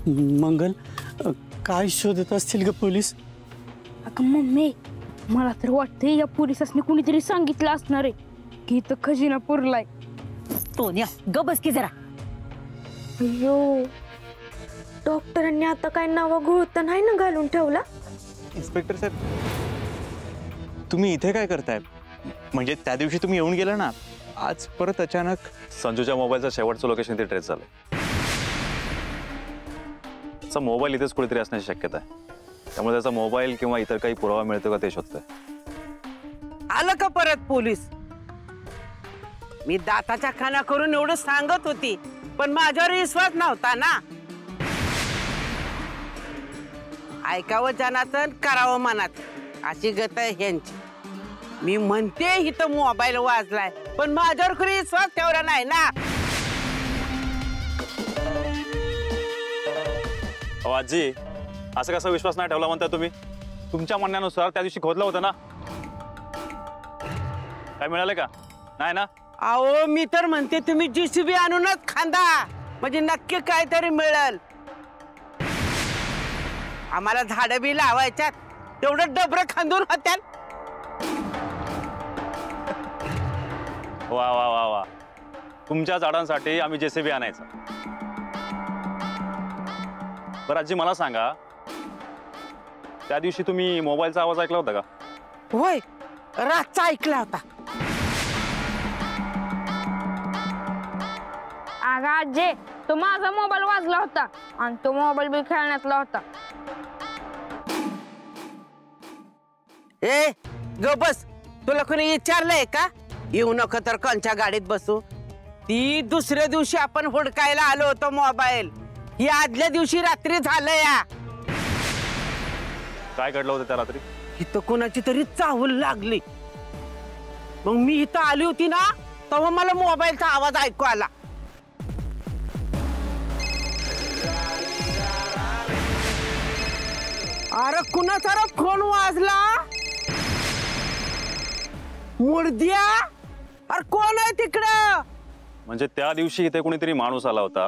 मंगल काय शोधत असतील ग पोलीस? अगं मम्मी, मला तर वाटतंय या पोलिसांनी कुणीतरी सांगितलं असणार आहे की इथं खजिना पुरलाय. सोन्या ग बस की जरा. अयो, डॉक्टरांनी आता काय नवा घोळता नाही ना घालून ठेवला? इन्स्पेक्टर साहेब, तुम्ही इथे काय करताय? म्हणजे त्या दिवशी तुम्ही येऊन गेला ना, आज परत अचानक? संजूच्या मोबाईलचं शेवटचं लोकेशन ते ट्रेस झालंय. त्याचा मोबाईल इथेच कुठेतरी असण्याची शक्यता आहे. त्यामुळे त्याचा मोबाईल किंवा इतर काही पुरावा मिळतो का ते शोधतोय. आलं का परत पोलीस? मी दाताच्या खाना करून एवढं सांगत होती, पण माझ्यावर विश्वास नव्हता ना. ऐकावं जनाचं, करावं मनात, अशी गत आहे ह्यांची. मी म्हणते इथं मोबाईल वाजलाय, पण माझ्यावर खरी विश्वास ठेवला नाही ना. आजी, असं कसा विश्वास नाही ठेवला म्हणता तुम्ही? तुमच्या म्हणण्यानुसार त्या दिवशी खोदलं होतं ना, काय मिळालं का? नाही ना. अहो, मी तर म्हणते तुम्ही JCB आणूनच खांदा, म्हणजे नक्की काहीतरी मिळेल. आम्हाला झाडं बी लावायच्यात, तेवढं डबरं खांदून होत्यात. वा वा वा वा, तुमच्या झाडांसाठी आम्ही JCB आणायचं. बरं आजी, मला सांगा, त्या दिवशी तुम्ही मोबाईलचा आवाज ऐकला होता का? होय, रातचा ऐकला होता. अगं आजे, तो माझा मोबाईल वाजला होता आणि तो मोबाईल बी खेळण्यातला होता. ए ग बस, तुला कोणी विचारलंय का? येऊ नको तर कोणच्या गाडीत बसू. ती दुसऱ्या दिवशी आपण हुडकायला आलो होतो मोबाईल, ही आदल्या दिवशी रात्री झालं. या काय घडलं होतं त्या रात्री? इथं कोणाची तरी चाहूल लागली. मग मी इथं आली होती ना, तेव्हा मला मोबाईलचा आवाज ऐकू आला. अरे कुणाचा रे फोन वाजला? मुर्द्या, अरे कोण आहे तिकडं? म्हणजे त्या दिवशी इथे कोणीतरी माणूस आला होता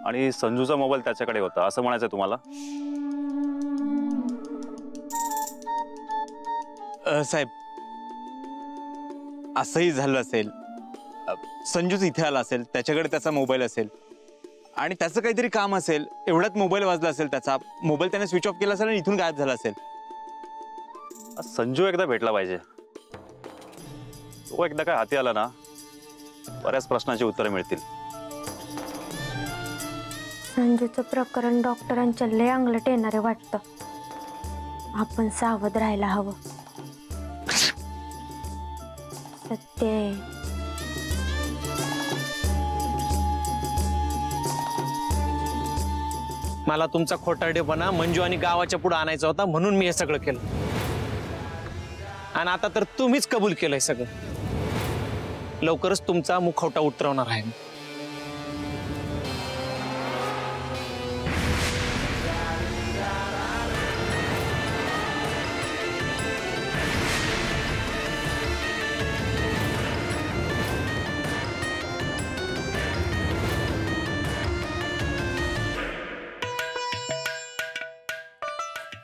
आणि संजूचा मोबाईल त्याच्याकडे होता, असं म्हणायचंय तुम्हाला? साहेब, असंही झालं असेल. संजूच इथे आला असेल, त्याच्याकडे त्याचा मोबाईल असेल आणि त्याचं काहीतरी काम असेल, एवढ्यात मोबाईल वाजला असेल. त्याचा मोबाईल त्याने स्विच ऑफ केला असेल आणि इथून गायब झाला असेल. संजू एकदा भेटला पाहिजे. तो एकदा काय हाती आला ना, बऱ्याच प्रश्नांची उत्तरं मिळतील. संजूचं प्रकरण डॉक्टरांच्या लय अंगलट येणारे वाटतं. आपण सावध राहायला हवं. सत्य. मला तुमचा खोटारडेपणा मंजू आणि गावाच्या पुढे आणायचा होता, म्हणून मी हे सगळं केलं. आणि आता तर तुम्हीच कबूल केलंय सगळं. लवकरच तुमचा मुखवटा उतरवणार आहे.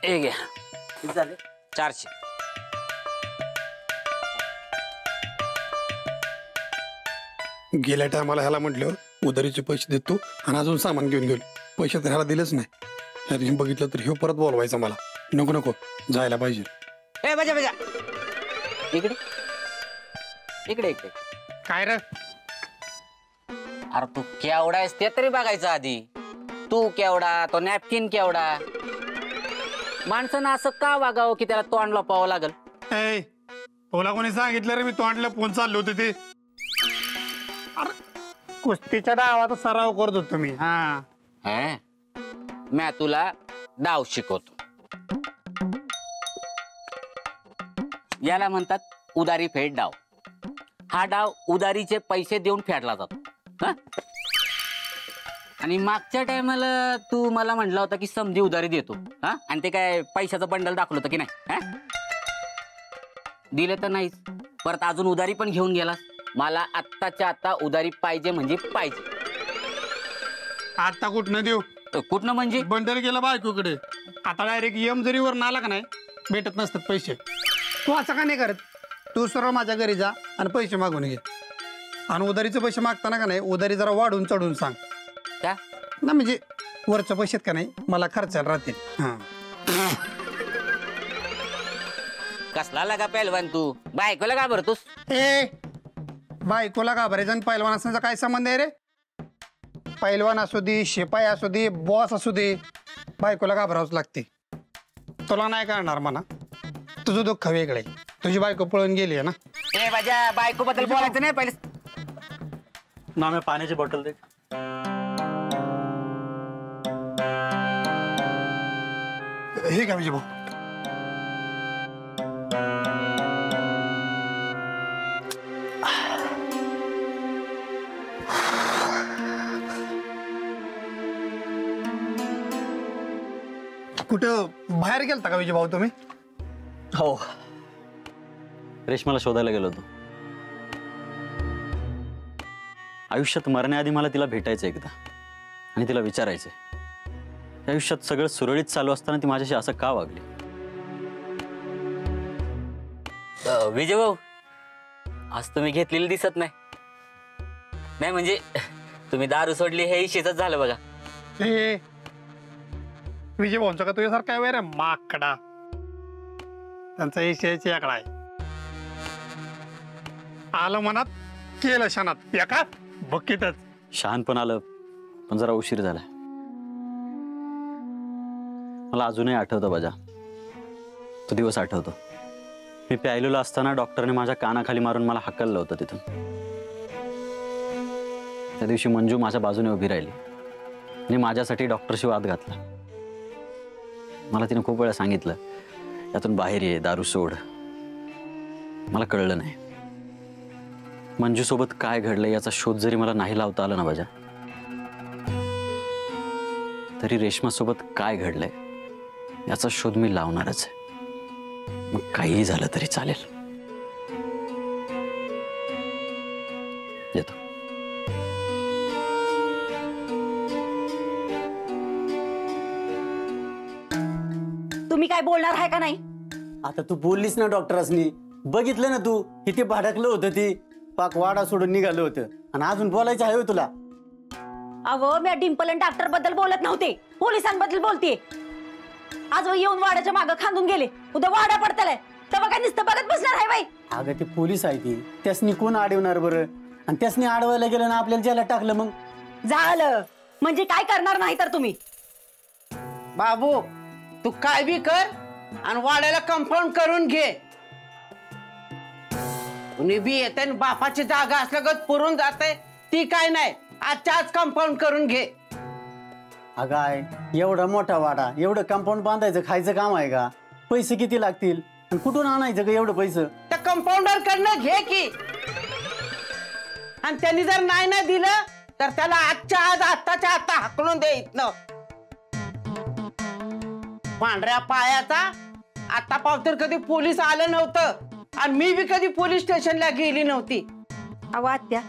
ए घ्या, झाले 400. गेल्या टायमाला ह्याला म्हटलं उधारीचे पैसे देतो आणि अजून सामान घेऊन गेलो. पैसे तर ह्याला दिलेच नाही. ह्या दिवशी बघितलं तर हे परत बोलवायचं मला. नको नको, जायला पाहिजे. ए बजा बजा, इकडे इकडे इकडे. काय रे? अरे तू केवढा आहेस ते तरी बघायचं आधी. तू केवढा, तो नॅपकिन केवढा. माणसानं असं का वागावं की त्याला तोंड लपवावं लागल? ए, तुला कोणी सांगितलं रे मी तोंडला फोन चाललो होते ते? कुस्तीच्या डावाचा सराव करत होतो मी. हा, मी तुला डाव शिकवतो. याला म्हणतात उदारी फेड डाव. हा डाव उदारीचे पैसे देऊन फेडला जातो. आणि मागच्या टायमाला तू मला म्हटला होता की समधी उधारी देतो. आणि ते काय पैशाचं बंडल दाखवलं होतं की नाही? दिले तर नाहीच, परत अजून उधारी पण घेऊन गेलास. मला आत्ताच्या आता उधारी पाहिजे म्हणजे पाहिजे. आता कुठनं देऊ? कुठनं म्हणजे? बंडल गेला बायकोकडे. आता डायरेक्ट यम जरी वर आला का नाही भेटत नसतात पैसे. तू असं का नाही करत? तू सरळ माझ्या घरी जा आणि पैसे मागून घे. आणि उधारीचे पैसे मागताना का नाही उधारी जरा वाढून चढून सांग. का ना म्हणजे वरच्या पैशात का नाही मला खर्चायला राहतील. हां कसला लागा पहिलवान तू? बायकोला का भरतोस? ए बायकोला घाबरायचा आणि पैलवान असण्याचा काय संबंध आहे रे? पैलवान असू दे, शिपाई असू दे, बॉस असू दे, बायकोला घाबरावंच लागते. तुला नाही कळणार म्हणा, तुझं दुःख वेगळं आहे. तुझी बायको पळून गेली आहे ना. ए माझ्या बायको बद्दल बोलायचं नाही पहिले. ना मी पाण्याची बॉटल दे. हे काय म्हणजे भाऊ? कुठं बाहेर गेलता का विजय भाऊ तुम्ही? हो, रेश्माला शोधायला गेलो होतो. आयुष्यात मरण्याआधी मला तिला भेटायचं एकदा आणि तिला विचारायचं आयुष्यात सगळं सुरळीत चालू असताना ती माझ्याशी असं का वागली. विजय भाऊ, आज तुम्ही घेतलेली दिसत नाही. नाही म्हणजे तुम्ही दारू सोडली हे शेतच झालं बघा. हे विजय भाऊंचा का तुझ्यासारखा आहे रे माकडा? त्यांचा एशियाची आकडा आहे. आलं मनात केलं शनात एका बकेतच. शहाणपण आलं पण जरा उशीर झाला. मला अजूनही आठवतं बाजा, तो दिवस आठवतो. मी प्यायलेलो असताना डॉक्टरने माझ्या कानाखाली मारून मला हकललं होतं तिथून. त्या दिवशी मंजू माझ्या बाजूने उभी राहिली आणि माझ्यासाठी डॉक्टरशी वाद घातला. मला तिने खूप वेळा सांगितलं यातून बाहेर ये, दारू सोड. मला कळलं नाही. मंजू सोबत काय घडलं याचा शोध जरी मला नाही लावता आला ना बाजा, तरी रेश्मा सोबत काय घडलंय याचा शोध मी लावणारच आहे. मग काहीही झालं तरी चालेल. येतो. तुम्ही काय बोलणार आहे का नाही? आता तू बोललीस ना डॉक्टरांनी, बघितलं ना तू किती भडकलं होतं. ती पाक वाडा सोडून निघालं होतं आणि अजून बोलायचं आहे तुला? अहो मी डिंपल आणि डॉक्टर बद्दल बोलत नव्हते, पोलिसांबद्दल बोलते. आज येऊन वाड्याच्या मागं खांदून गेले, उद्या वाडा पडतलाय तेव्हा काय नुसतं बघत बसणार आहे बाई? अगं ते पोलीस आहे ती, त्यासनी कोण अडवणार बरं? आणि त्यासनी अडवायला गेलं ना आपल्याला ज्याला टाकलं मग झालं. म्हणजे काय करणार नाही तर तुम्ही? बाबू तू काय बी कर आणि वाड्याला कंपाऊंड करून घे. कुणी बी येते बापाची जागा असल्यागत पुरून जाते ती काय नाही, आजच्या आज कंपाऊंड करून घे. अगं आहे एवढा मोठा वाडा, एवढं कंपाऊंड बांधायचं खायचं काम आहे का? पैसे किती लागतील आणि कुठून आणायचं का एवढं पैसे? त्या कंपाऊंडर कडनं घे की. आणि त्यांनी जर नाही ना दिलं तर त्याला आजच्या आज आत्ताच्या आत्ता हाकलून दे इथनं. पांढऱ्या पायाचा आता पावतर कधी पोलीस आलं नव्हतं आणि मी बी कधी पोलीस स्टेशनला गेली नव्हती. अहो आत्या,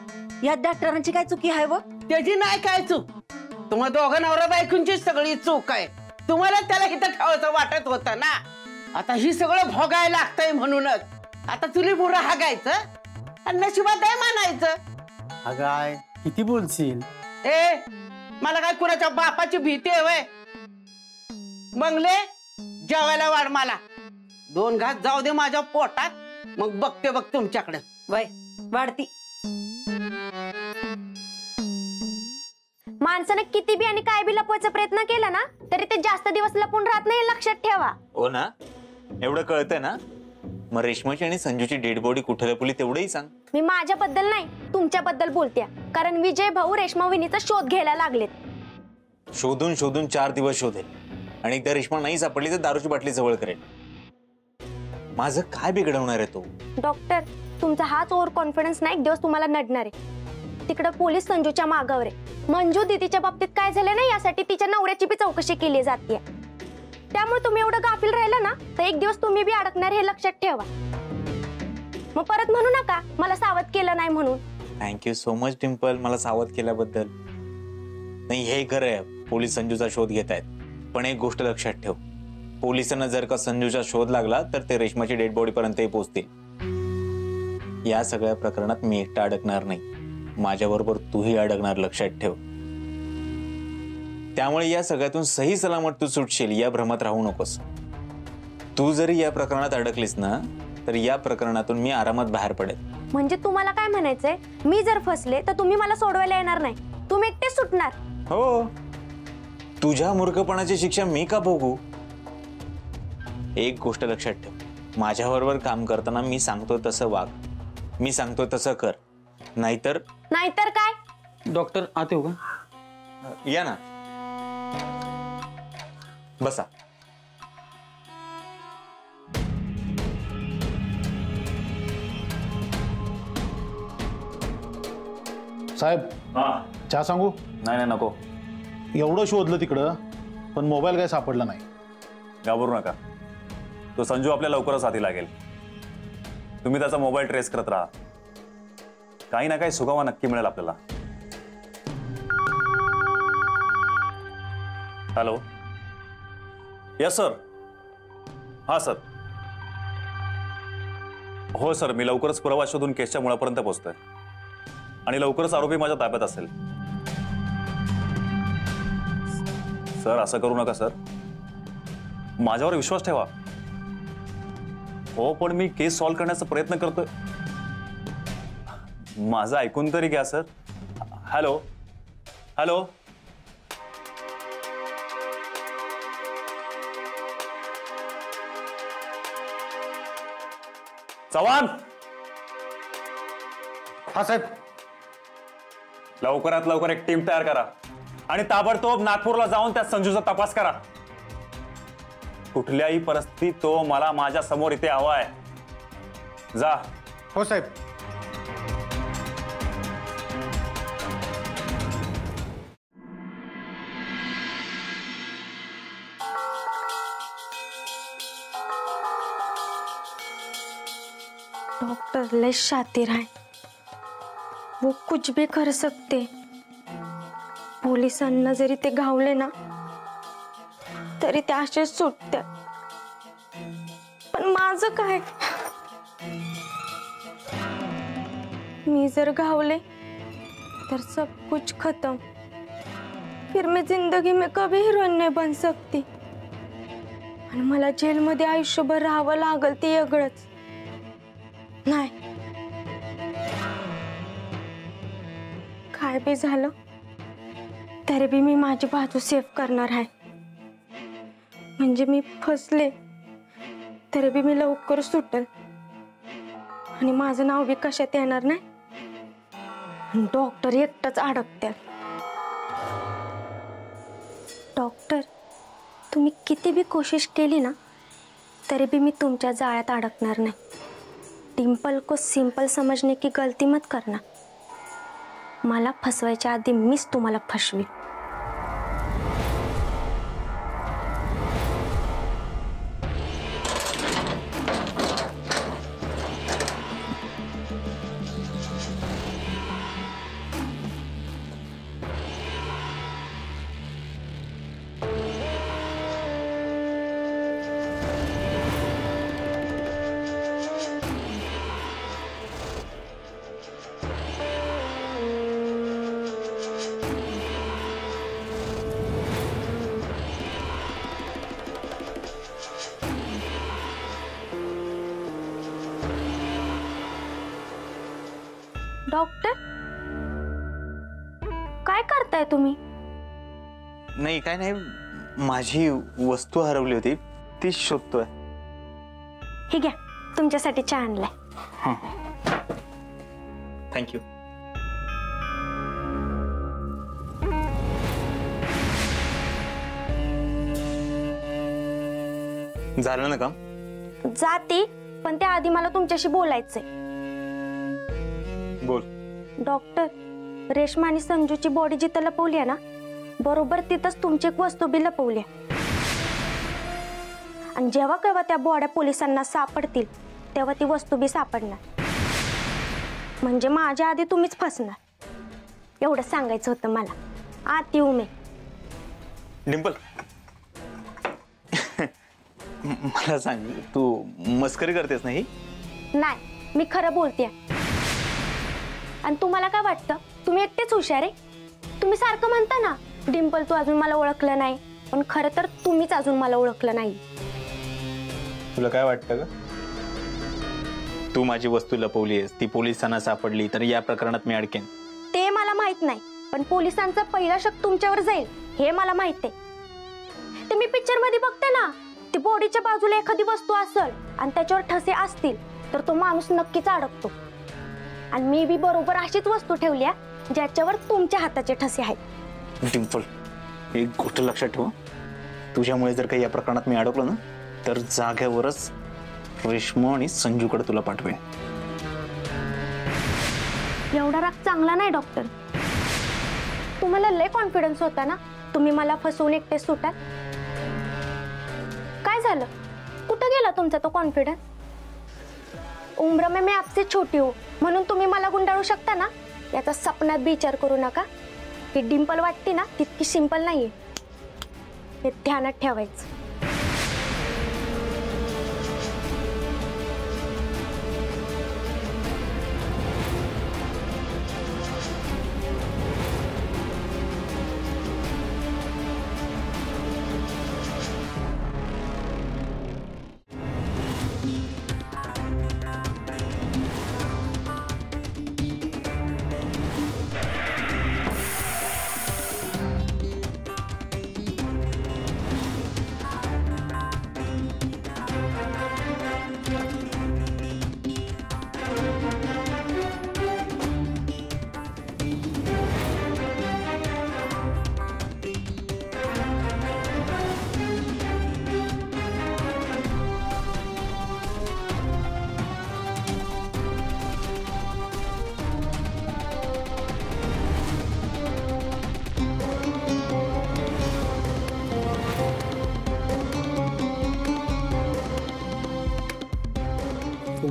या डॉक्टरांची काय चुकी आहे व? त्याची नाही काय चूक, तुम्हा दोघं नवरा बायकोंची सगळी चूक आहे. तुम्हाला त्याला इथं ठेवायचं वाटत होतं ना. आता ही सगळं भोगायला लागतंय म्हणूनच आता तुला बुरा हागायचं आणि नशिबात आहे म्हणायचं. अगं आहे किती बोलशील? ए मला काय कुणाच्या बापाची भीती आहे वय? बंगले जेवायला वाढ, मला 2 घास जाऊ दे माझ्या पोटात, मग बघते बघ तुमच्याकडे. वय वाढती. माणसानं किती बी आणि काय बी लपवायचा प्रयत्न केला ना तरी ते जास्त दिवस लपून राहत नाही, लक्षात ठेवा. हो ना, एवढं कळतंय ना. मग रेश्माची आणि संजूची डेड बॉडी कुठे लपवली तेवढंही सांग. मी माझ्याबद्दल नाही तुमच्याबद्दल बोलते, कारण विजय भाऊ रेश्मा वहिनीचा शोध घ्यायला लागलेत. शोधून शोधून 4 दिवस शोधेल आणि एकदा रेश्मा नाही सापडली तर दारूची बाटली जवळ करेल. माझं काय बिघडवणार आहे तो? डॉक्टर, तुमचा हाच ओव्हर कॉन्फिडन्स ना एक दिवस तुम्हाला नडणार आहे. तिकडं पोलीस संजूच्या मागावर आहे. मंजू दीदीच्या बाबतीत काय झालं ना यासाठी तिच्या नवऱ्याची बी चौकशी केली जाते. त्यामुळे तुम्ही एवढं गाफील राहिला ना तर एक दिवस तुम्ही बी अडकणार हे लक्षात ठेवा. मग परत म्हणू नका मला सावध केलं नाही म्हणून. थँक्यू सो मच डिंपल, मला सावध केल्याबद्दल. नाही हे खरं आहे, पोलीस संजूचा शोध घेत आहेत, पण एक गोष्ट लक्षात ठेव, पोलिसांना जर का संजूचा शोध लागला तर ते रेश्माची डेड बॉडी पर्यंतही पोहोचतील। या सगळ्या प्रकरणात मी एकटा अडकणार नाही, माझ्याबरोबर तूही अडकणार, लक्षात ठेव। त्यामुळे या सगळ्यातून सही सलामत तू सुटशील या भ्रमात राहू नकोस। तू जरी या प्रकरणात अडकलीस ना तर या प्रकरणातून मी आरामात बाहेर पडेल। म्हणजे तुम्हाला काय म्हणायचंय, मी जर फसले तर तुम्ही मला सोडवायला येणार नाही, तुम्ही एकटेच सुटणार? हो, तुझ्या मूर्खपणाची शिक्षा मी का भोगू? एक गोष्ट लक्षात ठेव, माझ्याबरोबर काम करताना मी सांगतो तसं वाग, मी सांगतो तसं कर, नाहीतर काय? डॉक्टर आत येऊ का? या ना, बसा। साहेब चहा सांगू? नाही नाही नको। एवढं शोधलं तिकडं पण मोबाईल काय सापडला नाही। घाबरू नका, तो संजू आपल्या लवकरच हाती लागेल। तुम्ही त्याचा मोबाईल ट्रेस करत राहा, काही ना काही सुगावा नक्की मिळेल आपल्याला। Hello, yes sir. हां सर, हो सर, मी लवकरच पुरावा शोधून केसच्या मुळापर्यंत पोहोचतोय आणि लवकरच आरोपी माझ्या ताब्यात असेल। सर असं करू नका सर, माझ्यावर विश्वास ठेवा। हो पण मी केस सॉल्व्ह करण्याचा प्रयत्न करतोय, माझं ऐकून तरी घ्या सर। Hello hello, Chavan. हा साहेब। लवकरात लवकर एक टीम तयार करा आणि ताबडतोब नागपूरला जाऊन त्या संजूचा तपास करा। कुठल्याही परिस्थितीत तो मला माझ्या समोर इथे हवाय। जा। हो साहेब। डॉक्टर ले शातिर है, वो कुछ भी कर सकते। पोलिसांना जरी ते घावले ना तरी ते असेच सुटते, पण माझं काय? मी जर घावले तर सब कुछ खत्म, फिर मैं जिंदगी में कभी हीरोइन नहीं बन सकती आणि मला जेलमध्ये आयुष्यभर राहावं लागल ते वेगळंच नाही। काय बी झालं तरी बी मी माझी बाजू सेफ करणार आहे, म्हणजे मी फसले तरी बी मी लवकर सुटेल आणि माझं नाव बी कशात येणार नाही, डॉक्टर एकटाच अडकतील। डॉक्टर तुम्ही किती भी कोशिश केली ना तरी भी मी तुमच्या जाळ्यात अडकणार नाही। डिंपल को सिंपल समझने की गलती मत करना, मला फसवायच्या आधी मीच तुम्हाला फसवी। डॉक्टर काय करताय तुम्ही? नाही काय नाही, माझी वस्तू हरवली होती ती शोधतोय। हे घ्या, तुमच्यासाठी चहा आणलाय। थँक्यू। झालं ना काम? जाते, पण त्याआधी मला तुमच्याशी बोलायचंय। बोल। डॉक्टर, रेश्मा आणि संजूची बॉडी जिथं लपवली आहे ना बरोबर तिथंच तुमची एक वस्तू बी लपवली आहे, आणि जेव्हा केव्हा त्या बॉड्या पोलिसांना सापडतील तेव्हा ती वस्तू बी सापडणार, म्हणजे माझ्या आधी तुम्हीच फसणार। एवढं सांगायचं होतं मला। आत येऊ मी। डिंपल मला सांग, तू मस्करी करतेस नाही? नाही, मी खरं बोलतेय. आणि तुम्हाला काय वाटतं, तुम्ही एकटेच हुशार आहे? तुम्ही सारखं म्हणता ना, डिंपल तू अजून मला ओळखलं नाही, पण खरं तर तुम्हीच अजून मला ओळखलं नाही. तुला काय वाटतं ग? तू माझी वस्तू लपवलीस, ती पोलिसांना सापडली तर या प्रकरणात मी अडकेन. ते मला माहित नाही, पण पोलिसांचा पहिला शक तुमच्यावर जाईल हे मला माहित आहे. ते मी पिक्चर मध्ये बघते ना, ती बॉडीच्या बाजूला एखादी वस्तू असेल आणि त्याच्यावर ठसे असतील तर तो माणूस नक्कीच अडकतो. आणि मी बी बरोबर अशीच वस्तू ठेवली आहे ज्याच्यावर तुमच्या हाताचे ठसे आहेत. डिंपल, एक गोष्ट लक्षात ठेव, तुझ्यामुळे जर काही या प्रकरणात मी अडकलो ना तर जाग्यावरच रेश्मा आणि संजूकडे तुला पाठवेन. एवढा राग चांगला नाही डॉक्टर. तुम्हाला लय कॉन्फिडन्स होता ना, तुम्ही मला फसवून एकटे सुटाल. काय झालं, कुठं गेला तुमचा तो कॉन्फिडन्स? उम्र में मैं आपसे छोटी हूँ म्हणून तुम्ही मला गुंडाळू शकता ना, याचा सपनात बी विचार करू नका. ही डिंपल वाटते ना तितकी सिंपल नाहीये, हे ध्यानात ठेवायचं.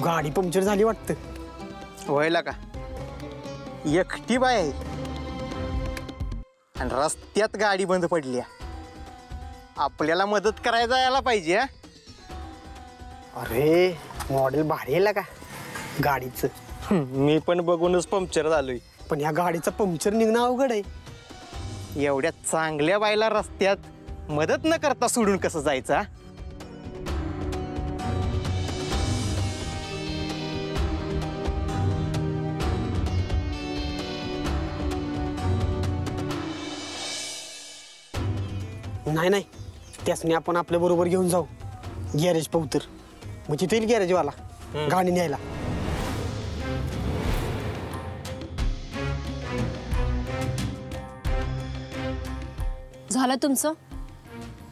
गाडी पंक्चर झाली वाटतं. व्हायला का एकटी बाय आहे आणि रस्त्यात गाडी बंद पडली. आपल्याला मदत करायला यायला पाहिजे. अरे मॉडेल भारी आहे का गाडीचं. मी पण बघूनच पंक्चर झालोय. पण या गाडीचं पंक्चर निघणं अवघड आहे. एवढ्या चांगल्या बायला रस्त्यात मदत न करता सोडून कसं जायचं? नाही नाही, त्यासनी आपण आपल्या बरोबर घेऊन जाऊ गॅरेज पावतर, म्हणजे ते गॅरेजवाला गाडी न्यायला. झालं तुमचं?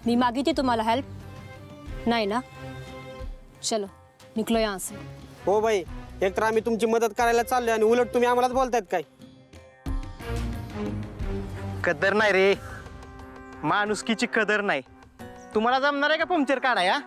मी मागितली तुम्हाला हेल्प? नाही ना? चलो निकलो यहाँ से. हो बाई, एक तर आम्ही तुमची मदत करायला चाललोय आणि उलट तुम्ही आम्हालाच बोलतायत काय? कदर नाही रे, माणुसकीची कदर नाही. तुम्हाला जमणार आहे का पंक्चर काढाया?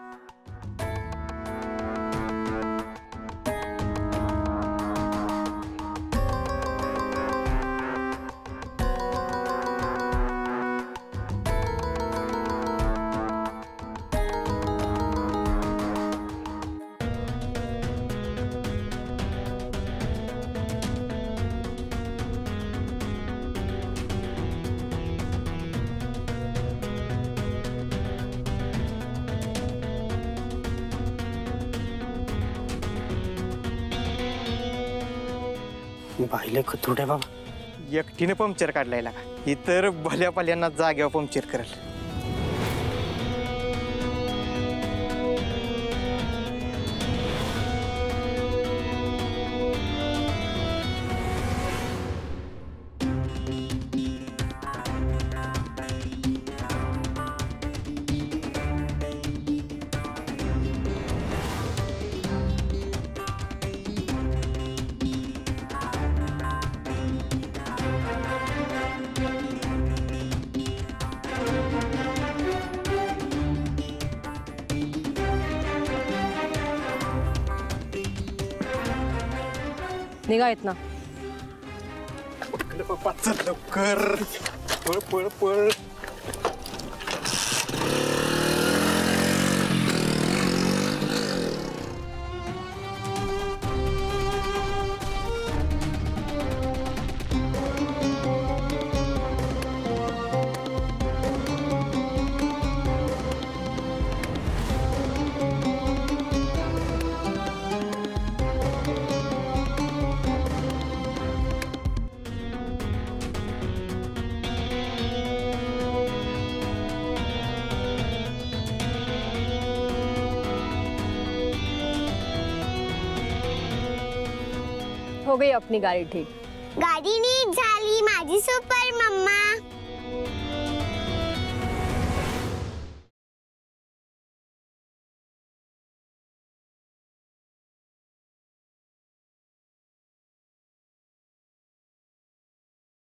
बाईले खतूट आहे बाबा. एकटीने पंक्चर काढलाय का? इतर भल्या पाल्यांना जाग्यावर पंक्चर करेल. निघा येत ना. लवकर पळ पळ पळ. हो गई अपनी गाड़ी ठीक. गाडी नीट झाली माझी सुपर मम्मा.